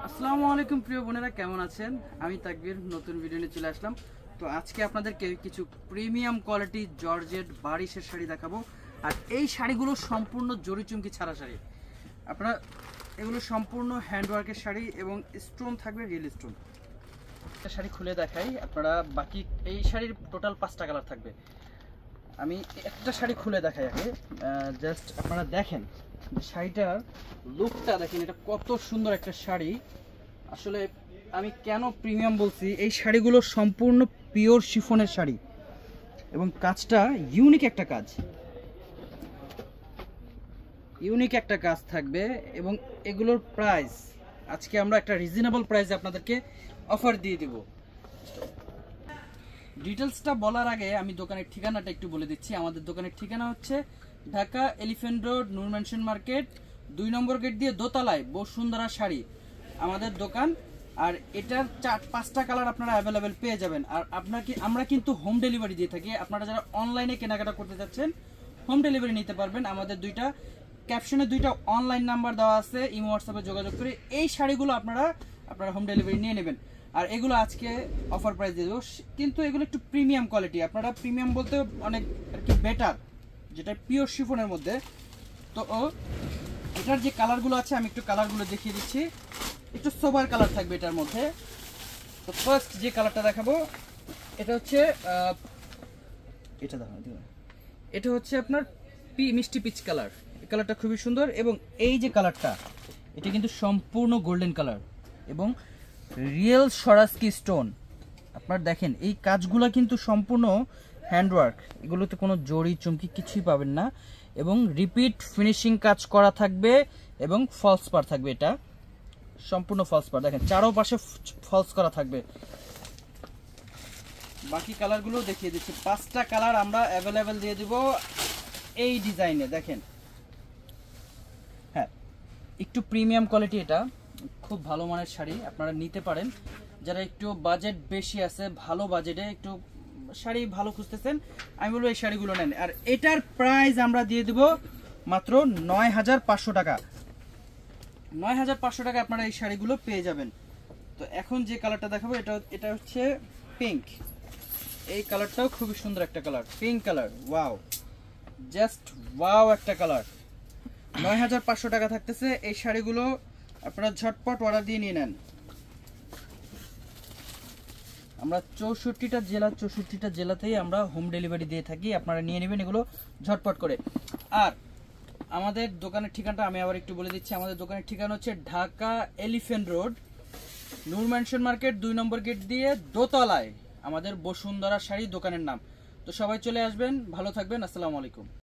আসসালামু আলাইকুম প্রিয় বোনেরা, কেমন আছেন? আমি তাকবীর নতুন ভিডিও নিয়ে চলে আসলাম। তো আজকে আপনাদেরকে কিছু প্রিমিয়াম কোয়ালিটি জর্জেট বারিশের শাড়ি দেখাবো। আর এই শাড়িগুলো সম্পূর্ণ জরি চুমকি ছাড়া শাড়ি। আপনারা এগুলো সম্পূর্ণ হ্যান্ডওয়ার্কের শাড়ি এবং স্টোন থাকবে, রিয়েল স্টোন। একটা শাড়ি খুলে দেখাই আপনারা, বাকি এই শাড়ির টোটাল 5টা কালার থাকবে। আমি একটা শাড়ি খুলে দেখাই আগে, জাস্ট আপনারা দেখেন শাড়িটার লুকটা দেখেন, এটা কত সুন্দর একটা শাড়ি। আসলে আমি কেন প্রিমিয়াম বলছি, এই শাড়িগুলো সম্পূর্ণ পিওর শিফনের শাড়ি এবং কাজটা ইউনিক একটা কাজ, থাকবে। এবং এগুলোর প্রাইস আজকে আমরা একটা রিজনেবল প্রাইসে আপনাদেরকে অফার দিয়ে দিব। ডিটেলসটা বলার আগে আমি দোকানের ঠিকানাটা একটু বলে দিচ্ছি। আমাদের দোকানের ঠিকানা হচ্ছে ঢাকা এলিফ্যান্ট রোড, নূর ম্যানশন মার্কেট, 2 নম্বর গেট দিয়ে দোতলায় বসুন্ধরা শাড়ি আমাদের দোকান। আর এটার 5টা কালার আপনারা অ্যাভেলেবেল পেয়ে যাবেন। আর আমরা কিন্তু হোম ডেলিভারি দিয়ে থাকি। আপনারা যারা অনলাইনে কেনাকাটা করতে যাচ্ছেন হোম ডেলিভারি নিতে পারবেন। আমাদের ক্যাপশনে 2টা অনলাইন নাম্বার দেওয়া আছে, ইমো হোয়াটসঅ্যাপে যোগাযোগ করে এই শাড়িগুলো আপনারা হোম ডেলিভারি নিয়ে নেবেন। আর এগুলো আজকে অফার প্রাইস দিয়ে দেবো, কিন্তু এগুলো একটু প্রিমিয়াম কোয়ালিটি। আপনারা প্রিমিয়াম বলতে অনেক আর কি বেটার, যেটা পিওর শিফনের মধ্যে। তো এটার যে কালারগুলো আছে আমি একটু কালারগুলো দেখিয়ে দিচ্ছি। একটু সোবার কালার থাকবে এটার মধ্যে। তো ফার্স্ট যে কালারটা দেখাবো এটা হচ্ছে এটা হচ্ছে আপনার মিষ্টি পিচ কালার। এই কালারটা খুবই সুন্দর। এবং এই যে কালারটা, এটা কিন্তু সম্পূর্ণ গোল্ডেন কালার এবং রিয়েল স্বরাজকি স্টোন। আপনার দেখেন এই কাজগুলো কিন্তু সম্পূর্ণ হ্যান্ডওয়ার্ক, এগুলোতে কোনো জড়ি চুমকি কিছুই পাবেন না। এবং রিপিট ফিনিশিং কাজ করা থাকবে এবং ফলস পার থাকবে। এটা সম্পূর্ণ ফলস পার, দেখেন চারোপাশে ফলস করা থাকবে। বাকি কালারগুলো দেখিয়ে দিচ্ছি। 5টা কালার আমরা অ্যাভেলেবেল দিয়ে দিব এই ডিজাইনে। দেখেন, হ্যাঁ, একটু প্রিমিয়াম কোয়ালিটি, এটা খুব ভালো মানের শাড়ি, আপনারা নিতে পারেন। যারা একটু বাজেট বেশি আছে, ভালো বাজেটে একটু শাড়ি ভালো খুঁজতেছেন, আমি বলবো এই শাড়িগুলো নেন। আর এটার প্রাইস আমরা দিয়ে দেব মাত্র 9500 টাকা। 9500 টাকা আপনারা এই শাড়িগুলো পেয়ে যাবেন। তো এখন যে কালারটা দেখাবো এটা হচ্ছে পিঙ্ক। এই কালারটাও খুবই সুন্দর একটা colour, pink colour. Wow, just wow একটা কালার। 9500 টাকা থাকতেছে এই শাড়িগুলো, আপনারা ঝটপট অর্ডার দিয়ে নিয়ে নেন। আমরা 64টা জেলাতেই আমরা হোম ডেলিভারি দিয়ে থাকি, আপনারা নিয়ে নেবেন এগুলো ঝটপট করে। আর আমাদের দোকানের ঠিকানাটা আমি আবার একটু বলে দিচ্ছি। আমাদের দোকানের ঠিকানা হচ্ছে ঢাকা এলিফ্যান্ট রোড, নূর ম্যানশন মার্কেট, 2 নম্বর গেট দিয়ে দোতলায় আমাদের বসুন্ধরা শাড়ি দোকানের নাম। তো সবাই চলে আসবেন, ভালো থাকবেন, আসসালামু আলাইকুম।